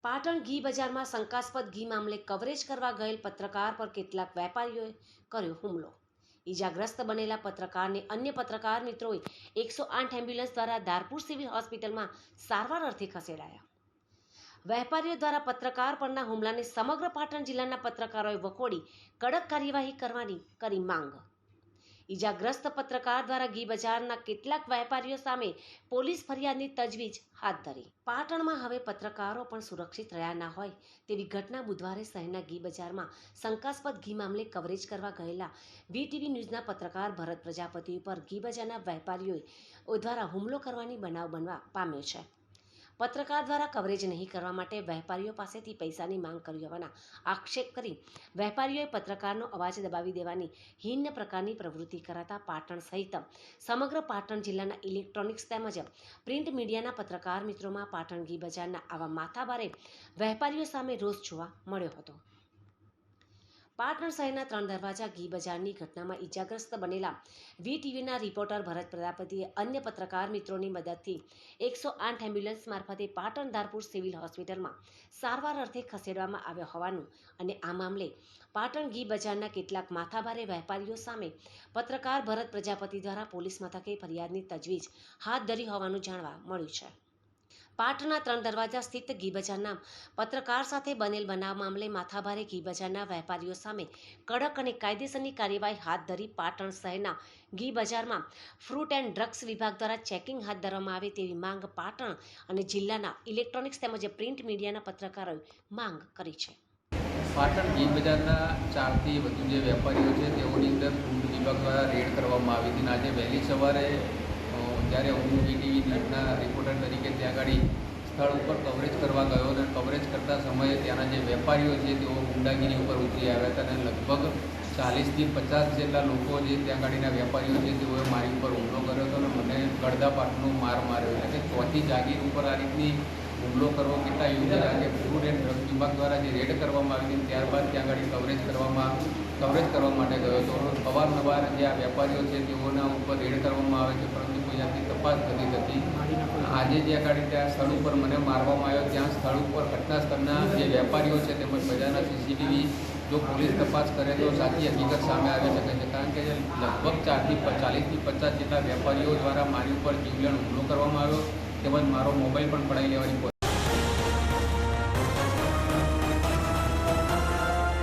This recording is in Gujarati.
પાટણ ઘી બજારમાં શંકાસ્પદ ઘી મામલે કવરેજ કરવા ગયેલ પત્રકાર પર કેટલાક વેપારીઓએ કર્યો હુમલો. ઈજાગ્રસ્ત બનેલા પત્રકારને અન્ય પત્રકાર મિત્રોએ 108 એમ્બ્યુલન્સ દ્વારા ધારપુર સિવિલ હોસ્પિટલમાં સારવાર અર્થે ખસેડાયા. વેપારીઓ દ્વારા પત્રકાર પરના હુમલાને સમગ્ર પાટણ જિલ્લાના પત્રકારોએ વખોડી કડક કાર્યવાહી કરવાની કરી માંગ. ઈજાગ્રસ્ત પત્રકાર દ્વારા ઘી બજારના કેટલાક વેપારીઓ સામે પોલીસ ફરિયાદની તજવીજ હાથ ધરી. પાટણમાં હવે પત્રકારો પણ સુરક્ષિત રહ્યા ના હોય તેવી ઘટના બુધવારે શહેરના ઘી બજારમાં શંકાસ્પદ ઘી મામલે કવરેજ કરવા ગયેલા વીટીવી ન્યૂઝના પત્રકાર ભરત પ્રજાપતિ ઉપર ઘી બજારના વેપારીઓ દ્વારા હુમલો કરવાની બનાવ બનવા પામ્યો છે. પત્રકાર દ્વારા કવરેજ નહીં કરવા માટે વેપારીઓ પાસેથી પૈસાની માંગ કરી હોવાના આક્ષેપ કરી વેપારીઓએ પત્રકારનો અવાજ દબાવી દેવાની હીન પ્રકારની પ્રવૃત્તિ કરાતા પાટણ સહિત સમગ્ર પાટણ જિલ્લાના ઇલેક્ટ્રોનિક્સ તેમજ પ્રિન્ટ મીડિયાના પત્રકાર મિત્રોમાં પાટણ ઘી બજારના આવા માથાભારે વેપારીઓ સામે રોષ જોવા મળ્યો હતો. પાટણ શહેરના 3 દરવાજા ઘી બજારની ઘટનામાં ઈજાગ્રસ્ત બનેલા વીટીવીના રિપોર્ટર ભરત પ્રજાપતિએ અન્ય પત્રકાર મિત્રોની મદદથી 108 એમ્બ્યુલન્સ મારફતે પાટણ ધારપુર સિવિલ હોસ્પિટલમાં સારવાર અર્થે ખસેડવામાં આવ્યા હોવાનું અને આ મામલે પાટણ ઘી બજારના કેટલાક માથાભારે વેપારીઓ સામે પત્રકાર ભરત પ્રજાપતિ દ્વારા પોલીસ મથકે ફરિયાદની તજવીજ હાથ ધરી હોવાનું જાણવા મળ્યું છે. પાટણના 3 દરવાજા સ્થિત ઘી બજારના પત્રકાર સાથે બનેલ બનાવ મામલે માથાભારે ઘી બજારના વેપારીઓ સામે કડક અને કાયદેસરની કાર્યવાહી હાથ ધરી પાટણ શહેરના ઘી બજારમાં ફ્રૂટ એન્ડ ડ્રગ્સ વિભાગ દ્વારા ચેકિંગ હાથ ધરવામાં આવે તેવી માંગ પાટણ અને જિલ્લાના ઇલેક્ટ્રોનિક્સ તેમજ પ્રિન્ટ મીડિયાના પત્રકારોએ માંગ કરી છે. પાટણ ઘી બજારના 4 થી વધુ જે વેપારીઓ છે તેઓની અંદર ફૂડ વિભાગ દ્વારા રેડ કરવામાં આવી હતી. આજે વહેલી સવારે જ્યારે હું વીટીવી ન્યૂઝના રિપોર્ટર તરીકે ત્યાં આગળ સ્થળ ઉપર કવરેજ કરવા ગયો અને કવરેજ કરતા સમયે ત્યાંના જે વેપારીઓ છે તેઓ ગુંડાગીરી ઉપર ઉતરી આવ્યા હતા અને લગભગ 40 થી 50 જેટલા લોકો જે ત્યાં આગળના વેપારીઓ છે તેઓએ મારી ઉપર હુમલો કર્યો હતો અને મને ગળદા પાટનો માર માર્યો. એટલે કે ચોથી જાગીર ઉપર આ રીતની હુમલો કરવો કેટલા યોગ્ય લાગે. ફૂડ એન્ડ ડ્રગ વિભાગ દ્વારા જે રેડ કરવામાં આવી હતી ત્યારબાદ ત્યાં આગળ કવરેજ કરવા માટે ગયો હતો. અવારનવાર જે આ વેપારીઓ છે તેઓના ઉપર રેડ કરવામાં આવે છે પરંતુ કોઈ જાતની તપાસ થતી નથી. આજે જે આગળ ત્યાં સ્થળ ઉપર મને મારવામાં આવ્યો ત્યાં સ્થળ ઉપર ઘટના સ્થળના જે વેપારીઓ છે તેમજ બજારના સીસીટીવી જો પોલીસ તપાસ કરે તો સાચી હકીકત સામે આવી શકે છે. કારણ કે લગભગ 40 થી 50 જેટલા વેપારીઓ દ્વારા મારી ઉપર જીવલેણ હુમલો કરવામાં આવ્યો તેમજ મારો મોબાઈલ પણ પડાવી લેવાની